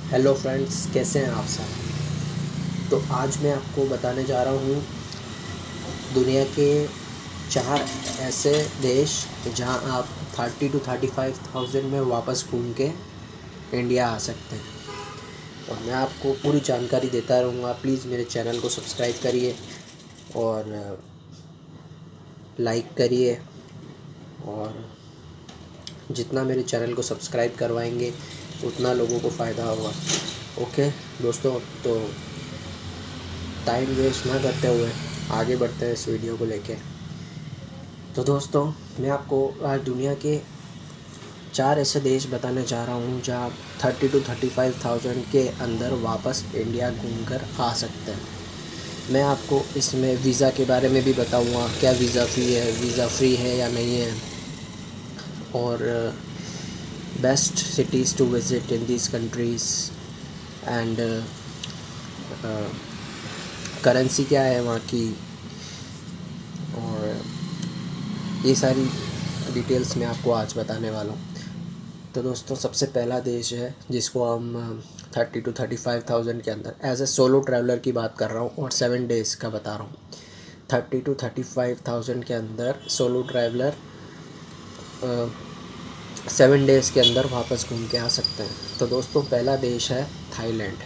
Hello friends, कैसे हैं आप सब। तो आज मैं आपको बताने जा रहा हूँ दुनिया के 4 ऐसे देश जहाँ आप 30 to 35,000 में वापस घूम के इंडिया आ सकते हैं। और मैं आपको पूरी जानकारी देता रहूँगा। प्लीज़ मेरे चैनल को सब्सक्राइब करिए और लाइक करिए, और जितना मेरे चैनल को सब्सक्राइब करवाएंगे उतना लोगों को फ़ायदा होगा। ओके दोस्तों, तो टाइम वेस्ट ना करते हुए आगे बढ़ते हैं इस वीडियो को लेके। तो दोस्तों, मैं आपको आज दुनिया के 4 ऐसे देश बताने जा रहा हूँ जहाँ 30 to 35,000 के अंदर वापस इंडिया घूमकर आ सकते हैं। मैं आपको इसमें वीज़ा के बारे में भी बताऊँगा, क्या वीज़ा फ्री है या नहीं है, और best cities to visit in these countries, and currency क्या है वहाँ की, और ये सारी डिटेल्स मैं आपको आज बताने वाला हूँ। तो दोस्तों, सबसे पहला देश है जिसको हम 30 to 35,000 के अंदर एज ए सोलो ट्रैवलर की बात कर रहा हूँ और 7 डेज़ का बता रहा हूँ। 30 to 35,000 के अंदर सोलो ट्रैवलर 7 डेज़ के अंदर वापस घूम के आ सकते हैं। तो दोस्तों, पहला देश है थाईलैंड।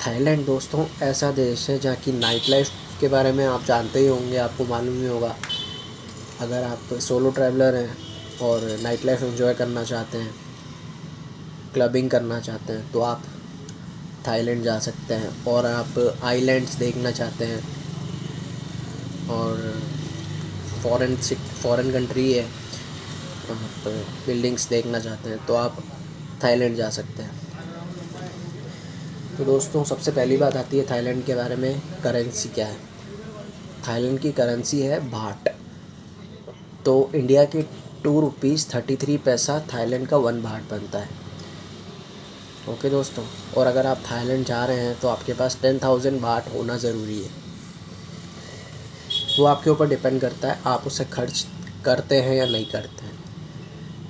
थाईलैंड दोस्तों ऐसा देश है जहाँ की नाइट लाइफ के बारे में आप जानते ही होंगे, आपको मालूम ही होगा। अगर आप सोलो ट्रैवलर हैं और नाइट लाइफ एंजॉय करना चाहते हैं, क्लबिंग करना चाहते हैं, तो आप थाईलैंड जा सकते हैं। और आप आइलैंड्स देखना चाहते हैं और फॉरेन कंट्री है, आप बिल्डिंग्स देखना चाहते हैं, तो आप थाईलैंड जा सकते हैं। तो दोस्तों, सबसे पहली बात आती है थाईलैंड के बारे में, करेंसी क्या है। थाईलैंड की करेंसी है बाट। तो इंडिया के 2 रुपीज़ 33 पैसा थाईलैंड का 1 बाट बनता है। ओके दोस्तों, और अगर आप थाईलैंड जा रहे हैं तो आपके पास 10,000 बाट होना ज़रूरी है। वो आपके ऊपर डिपेंड करता है आप उसे खर्च करते हैं या नहीं करते हैं।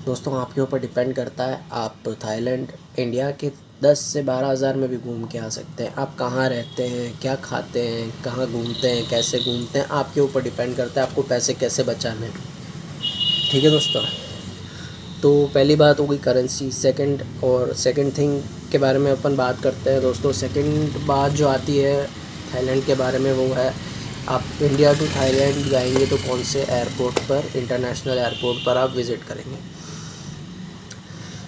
दोस्तों, आपके ऊपर डिपेंड करता है। आप थाईलैंड इंडिया के 10 से 12 हज़ार में भी घूम के आ सकते हैं। आप कहाँ रहते हैं, क्या खाते हैं, कहाँ घूमते हैं, कैसे घूमते हैं, आपके ऊपर डिपेंड करता है आपको पैसे कैसे बचाने हैं। ठीक है दोस्तों, तो पहली बात हो गई करेंसी। सेकंड थिंग के बारे में अपन बात करते हैं दोस्तों। सेकंड बात जो आती है थाईलैंड के बारे में, वो है आप इंडिया टू थाईलैंड जाएंगे तो कौन से एयरपोर्ट पर, इंटरनेशनल एयरपोर्ट पर आप विज़िट करेंगे।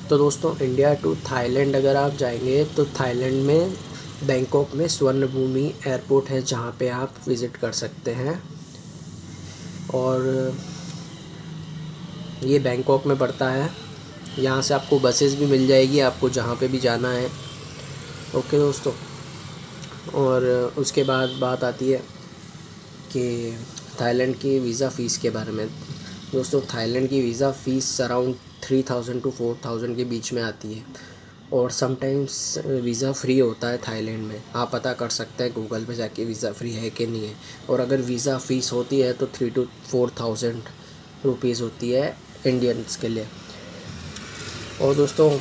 तो दोस्तों, इंडिया टू थाईलैंड अगर आप जाएंगे तो थाईलैंड में बैंकॉक में स्वर्णभूमि एयरपोर्ट है जहाँ पे आप विज़िट कर सकते हैं। और ये बैंकॉक में पड़ता है। यहाँ से आपको बसेस भी मिल जाएगी आपको जहाँ पे भी जाना है। ओके दोस्तों, और उसके बाद बात आती है कि थाईलैंड की वीज़ा फ़ीस के बारे में। दोस्तों, थाईलैंड की वीज़ा फ़ीस अराउंड 3,000 to 4,000 के बीच में आती है, और समटाइम्स वीज़ा फ्री होता है थाईलैंड में। आप पता कर सकते हैं गूगल पे जाके वीज़ा फ्री है कि नहीं है। और अगर वीज़ा फ़ीस होती है तो 3 to 4,000 रुपीज़ होती है इंडियंस के लिए। और दोस्तों,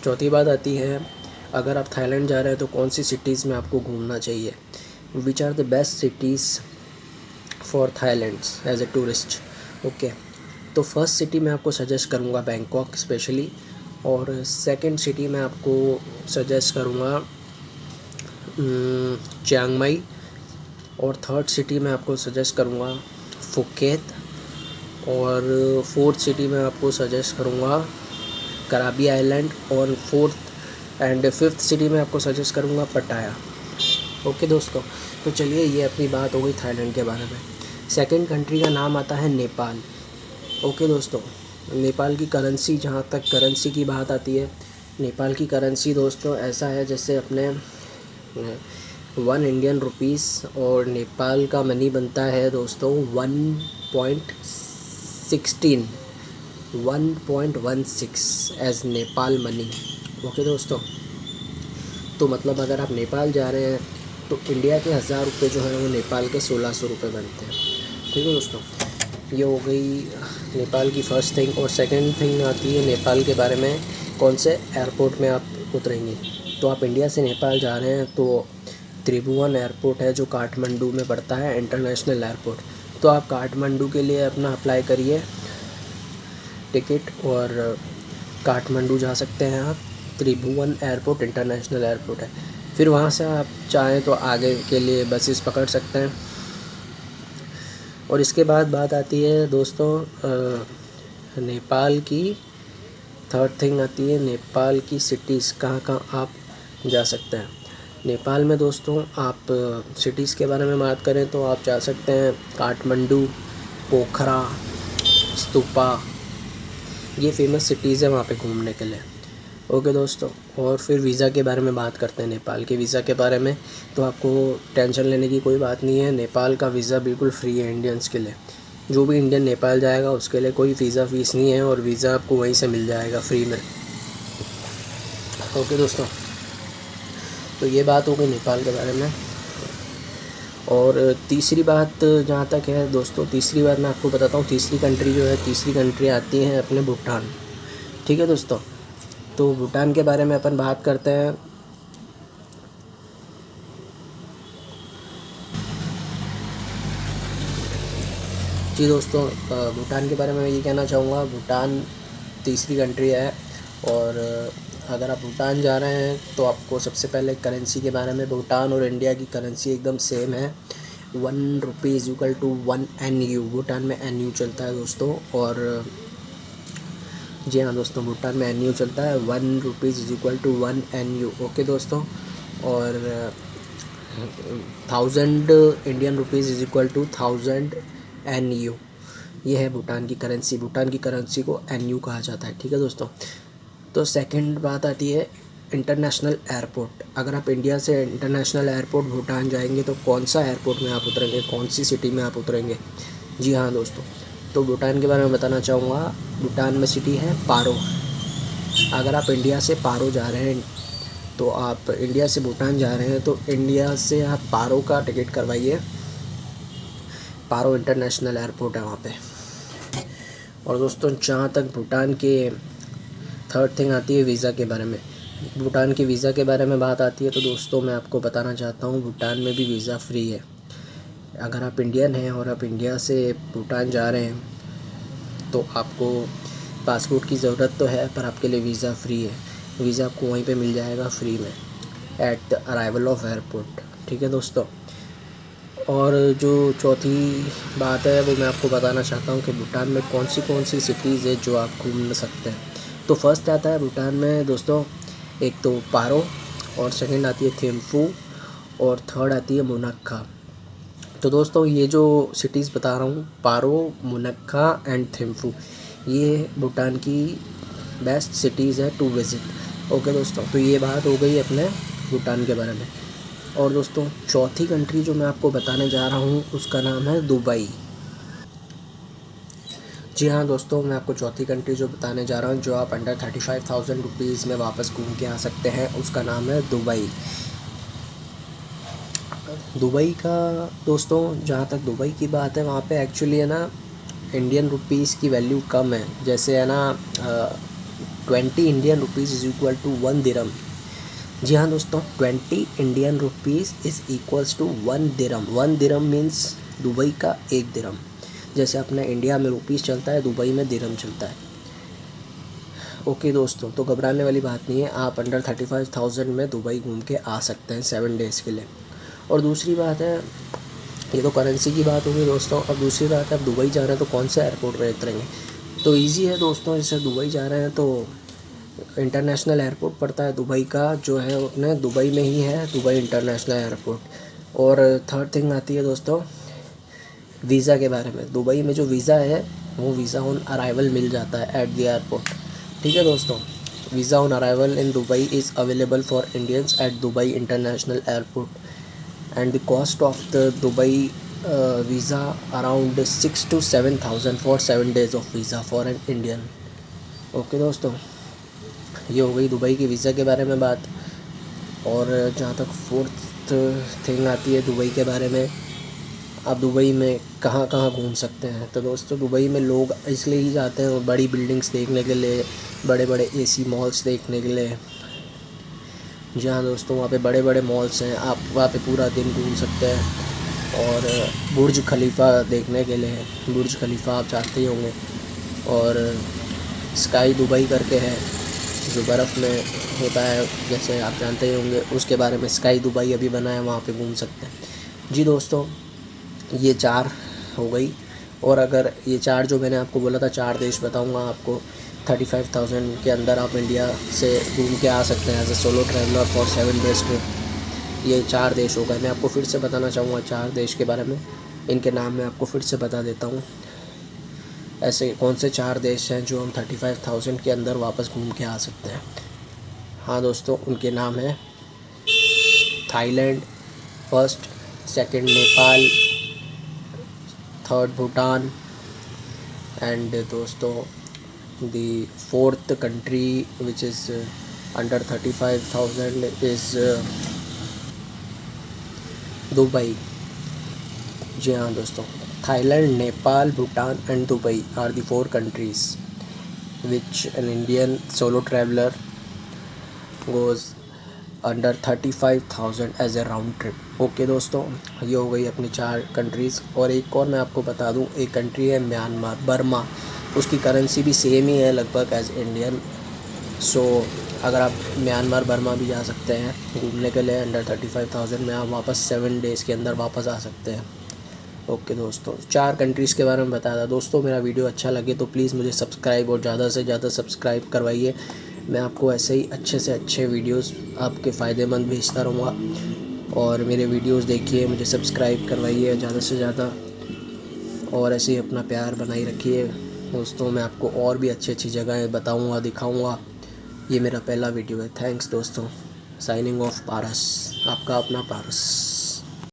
चौथी बात आती है, अगर आप थाईलैंड जा रहे हैं तो कौन सी सिटीज़ में आपको घूमना चाहिए। Which are the best cities for Thailand as a tourist. Okay, तो फर्स्ट सिटी मैं आपको सजेस्ट करूँगा बैंकॉक स्पेशली, और सेकंड सिटी मैं आपको सजेस्ट करूँगा चियांग माई, और थर्ड सिटी मैं आपको सजेस्ट करूँगा फुकेत, और फोर्थ सिटी मैं आपको सजेस्ट करूँगा कराबी आइलैंड, और फोर्थ एंड फिफ्थ सिटी में आपको सजेस्ट करूँगा पटाया। ओके दोस्तों, तो चलिए, ये अपनी बात हो गई थाईलैंड के बारे में। सेकंड कंट्री का नाम आता है नेपाल। ओके दोस्तों, नेपाल की करेंसी, जहाँ तक करेंसी की बात आती है, नेपाल की करेंसी दोस्तों ऐसा है जैसे अपने 1 इंडियन रुपीस, और नेपाल का मनी बनता है दोस्तों 1.16 एज नेपाल मनी। ओके दोस्तों, तो मतलब अगर आप नेपाल जा रहे हैं तो इंडिया के 1000 रुपये जो है वो नेपाल के 1600 रुपये बनते हैं। ठीक है दोस्तों, ये हो गई नेपाल की फ़र्स्ट थिंग। और सेकंड थिंग आती है नेपाल के बारे में, कौन से एयरपोर्ट में आप उतरेंगे। तो आप इंडिया से नेपाल जा रहे हैं तो त्रिभुवन एयरपोर्ट है जो काठमांडू में पड़ता है, इंटरनेशनल एयरपोर्ट। तो आप काठमांडू के लिए अपना अप्लाई करिए टिकट और काठमांडू जा सकते हैं आप। त्रिभुवन एयरपोर्ट इंटरनेशनल एयरपोर्ट है। फिर वहाँ से आप चाहें तो आगे के लिए बसेस पकड़ सकते हैं। और इसके बाद बात आती है दोस्तों नेपाल की। थर्ड थिंग आती है नेपाल की सिटीज़, कहाँ कहाँ आप जा सकते हैं नेपाल में दोस्तों। आप सिटीज़ के बारे में बात करें तो आप जा सकते हैं काठमांडू, पोखरा, स्तूपा, ये फेमस सिटीज़ है वहाँ पे घूमने के लिए। ओके दोस्तों, और फिर वीज़ा के बारे में बात करते हैं। नेपाल के वीज़ा के बारे में तो आपको टेंशन लेने की कोई बात नहीं है। नेपाल का वीज़ा बिल्कुल फ्री है इंडियंस के लिए। जो भी इंडियन नेपाल जाएगा उसके लिए कोई वीज़ा फ़ीस नहीं है और वीज़ा आपको वहीं से मिल जाएगा फ्री में। ओके दोस्तों, तो ये बात हो गई नेपाल के बारे में। और तीसरी बात जहाँ तक है दोस्तों, तीसरी बात मैं आपको बताता हूँ। तीसरी कंट्री जो है, तीसरी कंट्री आती है अपने भूटान। ठीक है दोस्तों, तो भूटान के बारे में अपन बात करते हैं। जी दोस्तों, भूटान के बारे में मैं ये कहना चाहूँगा, भूटान तीसरी कंट्री है। और अगर आप भूटान जा रहे हैं तो आपको सबसे पहले करेंसी के बारे में, भूटान और इंडिया की करेंसी एकदम सेम है। 1 rupees equal to 1 NU। Bhutan में NU चलता है दोस्तों। और जी हाँ दोस्तों, भूटान में NU चलता है। 1 rupees is equal to 1 NU। Okay दोस्तों, और 1000 Indian rupees is equal to 1000 NU। ये है भूटान की करेंसी। भूटान की करेंसी को NU कहा जाता है। ठीक है दोस्तों, तो सेकंड बात आती है इंटरनेशनल एयरपोर्ट। अगर आप इंडिया से इंटरनेशनल एयरपोर्ट भूटान जाएंगे तो कौन सा एयरपोर्ट में आप उतरेंगे, कौन सी सिटी में आप उतरेंगे? जी हाँ दोस्तों, तो भूटान के बारे में बताना चाहूँगा। भूटान में सिटी है पारो। अगर आप इंडिया से पारो जा रहे हैं तो आप इंडिया से भूटान जा रहे हैं तो इंडिया से आप पारो का टिकट करवाइए। पारो इंटरनेशनल एयरपोर्ट है वहाँ पे। और दोस्तों, जहाँ तक भूटान के थर्ड थिंग आती है वीज़ा के बारे में। भूटान के वीज़ा के बारे में बात आती है तो दोस्तों मैं आपको बताना चाहता हूँ, भूटान में भी वीज़ा फ्री है। अगर आप इंडियन हैं और आप इंडिया से भूटान जा रहे हैं तो आपको पासपोर्ट की ज़रूरत तो है, पर आपके लिए वीज़ा फ्री है। वीज़ा आपको वहीं पे मिल जाएगा फ्री में at the arrival of airport. ठीक है दोस्तों, और जो चौथी बात है वो मैं आपको बताना चाहता हूँ कि भूटान में कौन सी सिटीज़ है जो आप घूम सकते हैं। तो फर्स्ट आता है भूटान में दोस्तों, एक तो पारो, और सेकंड आती है थिम्फू, और थर्ड आती है मुनक्का। तो दोस्तों, ये जो सिटीज़ बता रहा हूँ, पारो, मुनक्का एंड थिम्फू, ये भूटान की बेस्ट सिटीज़ है टू विज़िट। ओके दोस्तों, तो ये बात हो गई अपने भूटान के बारे में। और दोस्तों, चौथी कंट्री जो मैं आपको बताने जा रहा हूँ उसका नाम है दुबई। जी हाँ दोस्तों, मैं आपको चौथी कंट्री जो बताने जा रहा हूँ, जो आप अंडर 35,000 रुपीज़ में वापस घूम के आ सकते हैं, उसका नाम है दुबई। दुबई का दोस्तों, जहाँ तक दुबई की बात है, वहाँ पे एक्चुअली है ना इंडियन रुपीज़ की वैल्यू कम है। जैसे है ना 20 Indian rupees is equal to 1 dirham. जी हाँ दोस्तों, 20 Indian rupees is equals to 1 dirham. 1 dirham means Dubai का 1 दिरहम। जैसे अपने इंडिया में रुपीज़ चलता है, दुबई में दिरहम चलता है। ओके दोस्तों, तो घबराने वाली बात नहीं है, आप अंडर 35,000 में दुबई घूम के आ सकते हैं 7 डेज़ के लिए। और दूसरी बात है, ये तो करेंसी की बात होगी दोस्तों। अब दूसरी बात है, आप दुबई जा रहे हैं तो कौन से एयरपोर्ट पर उतरेंगे? तो ईजी है दोस्तों, जैसे दुबई जा रहे हैं तो इंटरनेशनल एयरपोर्ट पड़ता है दुबई का, जो है अपने दुबई में ही है, दुबई इंटरनेशनल एयरपोर्ट। और थर्ड थिंग आती है दोस्तों वीज़ा के बारे में। दुबई में जो वीज़ा है वो वीज़ा ऑन अराइवल मिल जाता है एट द एयरपोर्ट। ठीक है दोस्तों, visa on arrival in Dubai is available for Indians eight Dubai international airport and the cost of the Dubai visa around 6 to 7,000 for 7 days of visa for an Indian. Okay दोस्तों, ये हो गई Dubai की visa के बारे में बात। और जहाँ तक फोर्थ थिंग आती है दुबई के बारे में, आप दुबई में कहाँ कहाँ घूम सकते हैं? तो दोस्तों, दुबई में लोग इसलिए ही जाते हैं बड़ी बिल्डिंग्स देखने के लिए, बड़े बड़े AC मॉल्स देखने के लिए, जी हाँ दोस्तों, वहाँ पे बड़े बड़े मॉल्स हैं, आप वहाँ पे पूरा दिन घूम सकते हैं। और बुर्ज खलीफा देखने के लिए है, बुर्ज खलीफा आप जानते ही होंगे। और स्काई दुबई करके है जो बर्फ़ में होता है, जैसे आप जानते ही होंगे, उसके बारे में स्काई दुबई अभी बना है, वहाँ पे घूम सकते हैं। जी दोस्तों, ये 4 हो गई। और अगर ये 4 जो मैंने आपको बोला था 4 देश बताऊंगा आपको, 35,000 के अंदर आप इंडिया से घूम के आ सकते हैं as a solo traveller for 7 days trip. ये 4 देश हो गए। मैं आपको फिर से बताना चाहूँगा 4 देश के बारे में, इनके नाम मैं आपको फिर से बता देता हूँ। ऐसे कौन से 4 देश हैं जो हम 35,000 के अंदर वापस घूम के आ सकते हैं। हाँ दोस्तों, उनके नाम हैं Thailand first, second Nepal, third Bhutan, and दोस्तों the fourth country which is under 35,000 is Dubai. जी हाँ दोस्तों, Thailand, Nepal, Bhutan and Dubai are the 4 countries which an Indian solo traveler goes under 35,000 as a round trip. Okay दोस्तों, ये हो गई अपनी 4 countries. और एक और मैं आपको बता दूं, एक कंट्री है म्यांमार, बर्मा। उसकी करेंसी भी सेम ही है लगभग एज इंडियन। सो अगर आप म्यांमार बर्मा भी जा सकते हैं घूमने के लिए, अंडर 35,000 में आप वापस 7 डेज़ के अंदर वापस आ सकते हैं। ओके दोस्तों, 4 कंट्रीज़ के बारे में बताया था। दोस्तों मेरा वीडियो अच्छा लगे तो प्लीज़ मुझे सब्सक्राइब और ज़्यादा से ज़्यादा सब्सक्राइब करवाइए। मैं आपको ऐसे ही अच्छे से अच्छे वीडियोस आपके फ़ायदेमंद भेजता रहूँगा। और मेरे वीडियोस देखिए, मुझे सब्सक्राइब करवाइए ज़्यादा से ज़्यादा, और ऐसे ही अपना प्यार बनाए रखिए। दोस्तों मैं आपको और भी अच्छी अच्छी जगहें बताऊँगा, दिखाऊँगा। ये मेरा पहला वीडियो है। थैंक्स दोस्तों। साइनिंग ऑफ पारस, आपका अपना पारस।